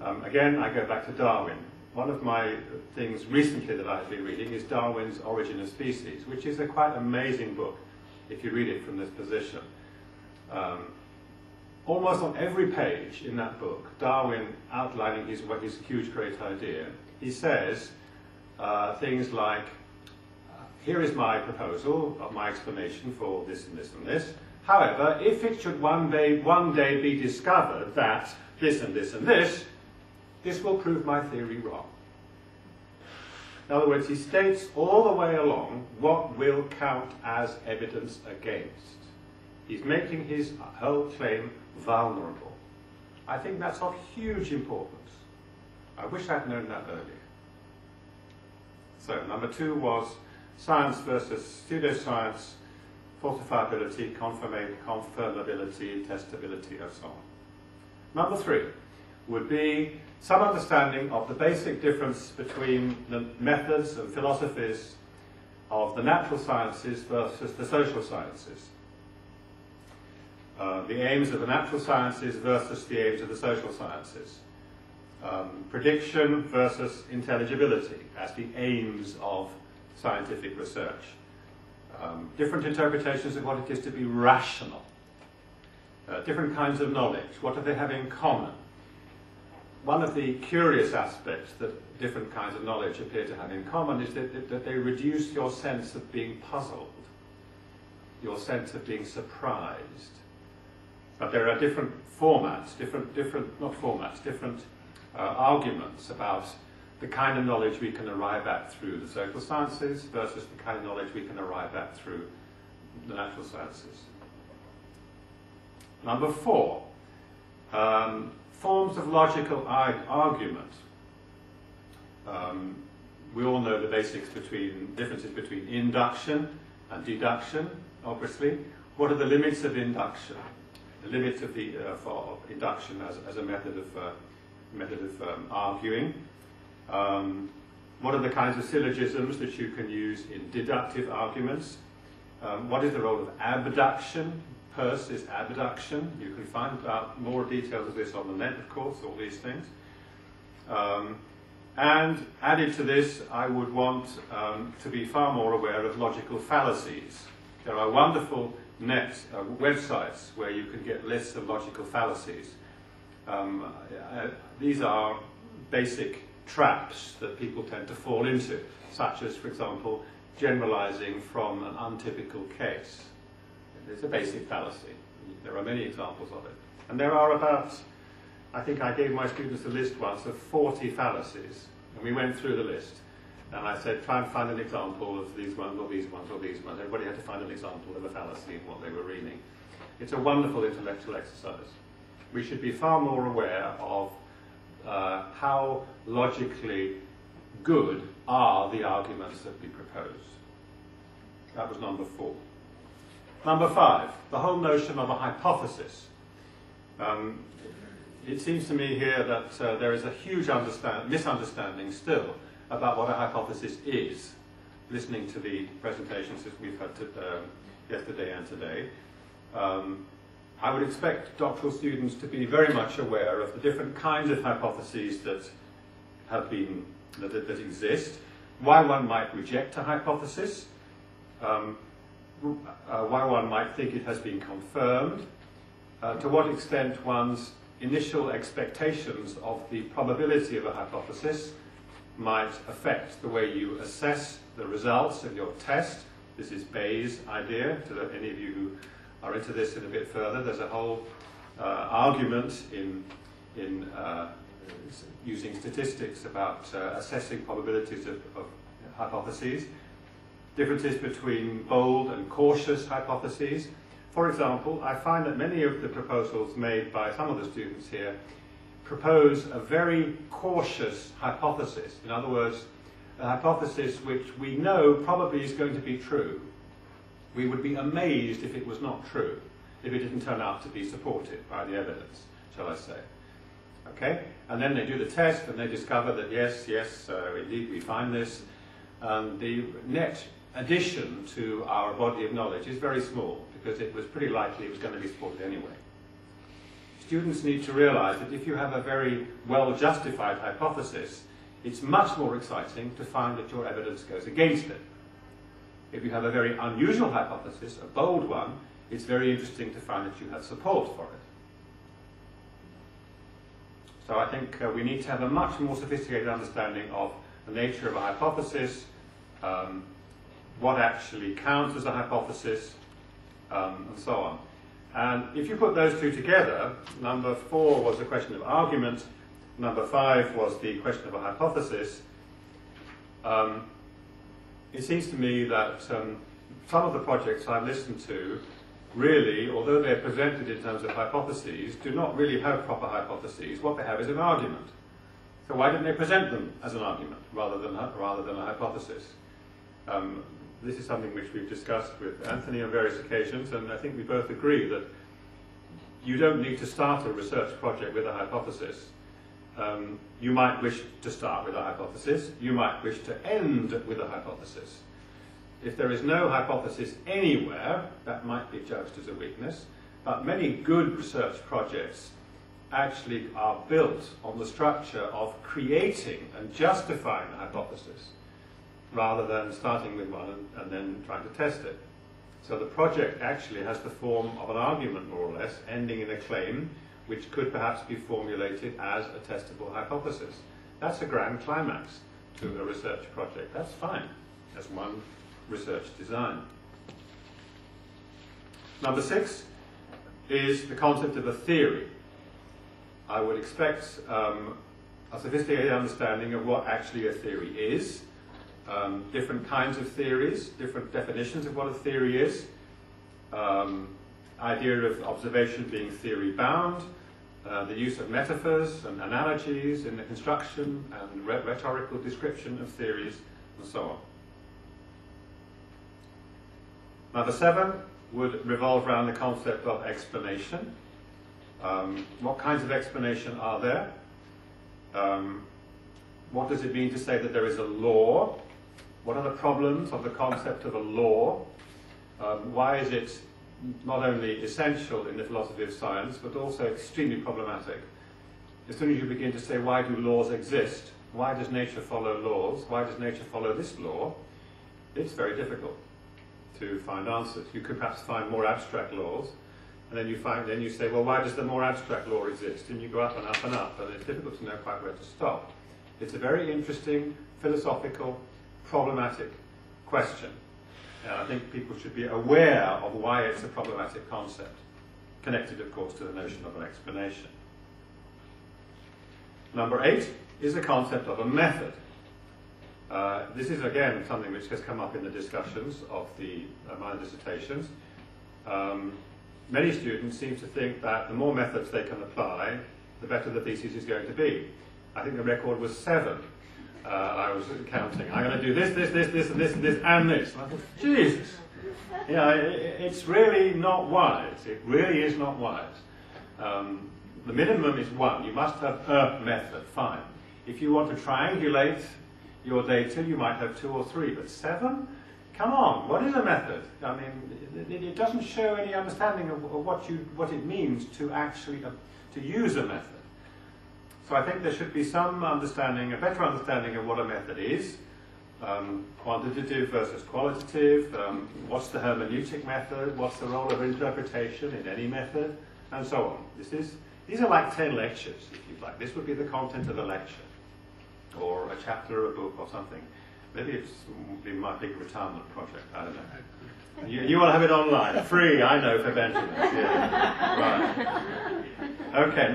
Again, I go back to Darwin. One of my things recently that I've been reading is Darwin's Origin of Species, which is a quite amazing book if you read it from this position. Almost on every page in that book, Darwin outlining his huge great idea, he says things like, here is my proposal, my explanation for this and this and this. However, if it should one day be discovered that this and this and this will prove my theory wrong. In other words, he states all the way along what will count as evidence against. He's making his whole claim vulnerable. I think that's of huge importance. I wish I'd known that earlier. So, number 2 was science versus pseudoscience, falsifiability, confirmability, testability, and so on. Number 3 would be some understanding of the basic difference between the methods and philosophies of the natural sciences versus the social sciences. The aims of the natural sciences versus the aims of the social sciences. Prediction versus intelligibility as the aims of scientific research. Different interpretations of what it is to be rational. Different kinds of knowledge. What do they have in common? One of the curious aspects that different kinds of knowledge appear to have in common is that they reduce your sense of being puzzled, your sense of being surprised. But there are different formats, different arguments about the kind of knowledge we can arrive at through the social sciences versus the kind of knowledge we can arrive at through the natural sciences. Number 4, forms of logical argument. We all know the basics differences between induction and deduction, obviously. What are the limits of induction? The limits of for induction as a method of arguing. What are the kinds of syllogisms that you can use in deductive arguments? What is the role of abduction? Peirce is abduction. You can find out more details of this on the net, of course, all these things. And added to this, I would want to be far more aware of logical fallacies. There are wonderful websites where you can get lists of logical fallacies. These are basic traps that people tend to fall into, such as, for example, generalizing from an untypical case. It's a basic fallacy. There are many examples of it. And there are about, I think I gave my students a list once of 40 fallacies. And we went through the list. And I said, try and find an example of these ones, or these ones, or these ones. Everybody had to find an example of a fallacy in what they were reading. It's a wonderful intellectual exercise. We should be far more aware of how logically good are the arguments that we propose. That was number 4. Number 5, the whole notion of a hypothesis. It seems to me here that there is a huge misunderstanding still about what a hypothesis is, listening to the presentations that we've had yesterday and today. I would expect doctoral students to be very much aware of the different kinds of hypotheses that that exist, why one might reject a hypothesis, why one might think it has been confirmed, to what extent one's initial expectations of the probability of a hypothesis might affect the way you assess the results of your test. This is Bayes' idea. To any of you who are into this in a bit further, there's a whole argument in using statistics about assessing probabilities of hypotheses. Differences between bold and cautious hypotheses. For example, I find that many of the proposals made by some of the students here propose a very cautious hypothesis. In other words, a hypothesis which we know probably is going to be true. We would be amazed if it was not true, if it didn't turn out to be supported by the evidence, shall I say. Okay? And then they do the test and they discover that yes, indeed we find this. And the net addition to our body of knowledge is very small, because it was pretty likely it was going to be supported anyway. students need to realise that if you have a very well-justified hypothesis, it's much more exciting to find that your evidence goes against it. If you have a very unusual hypothesis, a bold one, it's very interesting to find that you have support for it. So I think we need to have a much more sophisticated understanding of the nature of a hypothesis, what actually counts as a hypothesis, and so on. And if you put those two together, number 4 was the question of argument, number 5 was the question of a hypothesis. It seems to me that some of the projects I've listened to really, although they're presented in terms of hypotheses, do not really have proper hypotheses. What they have is an argument. So why didn't they present them as an argument rather than a hypothesis? This is something which we've discussed with Anthony on various occasions, and I think we both agree that you don't need to start a research project with a hypothesis. You might wish to start with a hypothesis, you might wish to end with a hypothesis. If there is no hypothesis anywhere, that might be judged as a weakness, but many good research projects actually are built on the structure of creating and justifying a hypothesis, rather than starting with one and then trying to test it. So the project actually has the form of an argument, more or less, ending in a claim, which could perhaps be formulated as a testable hypothesis. That's a grand climax to a research project. That's fine, as one research design. Number 6 is the concept of a theory. I would expect a sophisticated understanding of what actually a theory is, different kinds of theories, different definitions of what a theory is, idea of observation being theory-bound, the use of metaphors and analogies in the construction and rhetorical description of theories, and so on. Number 7 would revolve around the concept of explanation. What kinds of explanation are there? What does it mean to say that there is a law? What are the problems of the concept of a law? Why is it not only essential in the philosophy of science, but also extremely problematic? As soon as you begin to say, why do laws exist? Why does nature follow laws? Why does nature follow this law? It's very difficult to find answers. You could perhaps find more abstract laws, and then you say, well, why does the more abstract law exist? And you go up and up and up, and it's difficult to know quite where to stop. It's a very interesting, philosophical, problematic question. And I think people should be aware of why it's a problematic concept, connected, of course, to the notion of an explanation. Number 8 is the concept of a method. This is, again, something which has come up in the discussions of the minor dissertations. Many students seem to think that the more methods they can apply, the better the thesis is going to be. I think the record was 7. I was counting. I'm going to do this, and this, and this. And I thought, Jesus! You know, it's really not wise. It really is not wise. The minimum is 1. You must have a method. Fine. If you want to triangulate your data, you might have 2 or 3, but 7? Come on, what is a method? I mean, it doesn't show any understanding of what it means to actually to use a method. So I think there should be some understanding, a better understanding of what a method is, quantitative versus qualitative, what's the hermeneutic method, what's the role of interpretation in any method, and so on. These are like 10 lectures, if you'd like. This would be the content of a lecture, or a chapter of a book or something. Maybe it's been my big retirement project, I don't know. You want to have it online, free, I know, for Benjamin. Yeah. Right. Okay.